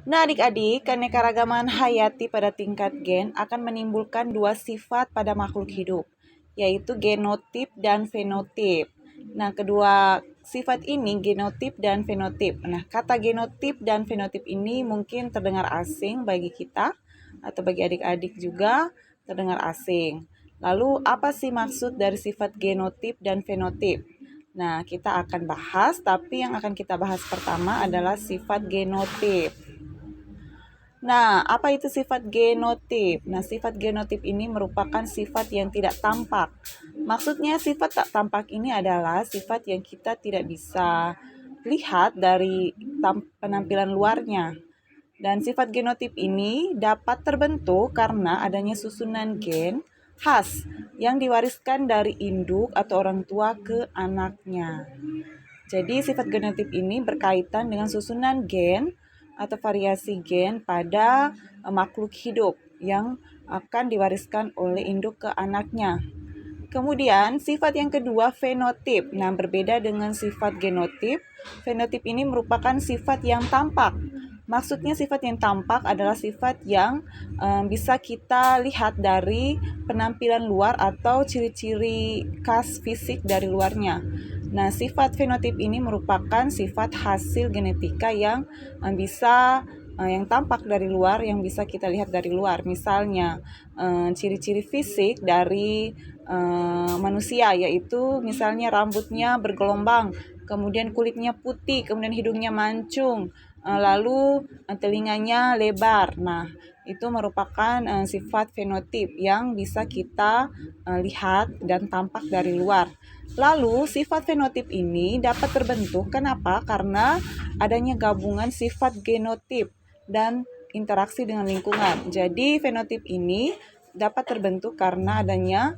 Nah, adik-adik, keanekaragaman hayati pada tingkat gen akan menimbulkan dua sifat pada makhluk hidup, yaitu genotip dan fenotip. Nah, kedua sifat ini, genotip dan fenotip. Nah, kata genotip dan fenotip ini mungkin terdengar asing bagi kita, atau bagi adik-adik juga terdengar asing. Lalu, apa sih maksud dari sifat genotip dan fenotip? Nah, kita akan bahas, tapi yang akan kita bahas pertama adalah sifat genotip. Nah, apa itu sifat genotip? Nah, sifat genotip ini merupakan sifat yang tidak tampak. Maksudnya sifat tak tampak ini adalah sifat yang kita tidak bisa lihat dari penampilan luarnya. Dan sifat genotip ini dapat terbentuk karena adanya susunan gen khas yang diwariskan dari induk atau orang tua ke anaknya. Jadi sifat genotip ini berkaitan dengan susunan gen atau variasi gen pada makhluk hidup yang akan diwariskan oleh induk ke anaknya. Kemudian sifat yang kedua fenotip. Nah, berbeda dengan sifat genotip, fenotip ini merupakan sifat yang tampak. Maksudnya sifat yang tampak adalah sifat yang bisa kita lihat dari penampilan luar atau ciri-ciri khas fisik dari luarnya. Nah, sifat fenotip ini merupakan sifat hasil genetika yang bisa yang tampak dari luar, yang bisa kita lihat dari luar. Misalnya, ciri-ciri fisik dari manusia, yaitu misalnya rambutnya bergelombang, kemudian kulitnya putih, kemudian hidungnya mancung, lalu telinganya lebar. Nah, itu merupakan sifat fenotip yang bisa kita lihat dan tampak dari luar. Lalu, sifat fenotip ini dapat terbentuk kenapa? Karena adanya gabungan sifat genotip dan interaksi dengan lingkungan. Jadi, fenotip ini dapat terbentuk karena adanya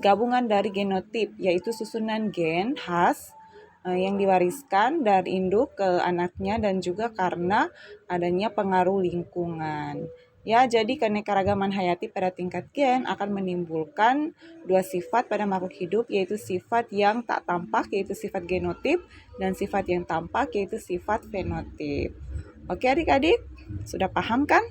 gabungan dari genotip, yaitu susunan gen khas yang diwariskan dari induk ke anaknya dan juga karena adanya pengaruh lingkungan. Ya, jadi keanekaragaman hayati pada tingkat gen akan menimbulkan dua sifat pada makhluk hidup, yaitu sifat yang tak tampak, yaitu sifat genotip, dan sifat yang tampak, yaitu sifat fenotip. Oke adik-adik, sudah paham kan?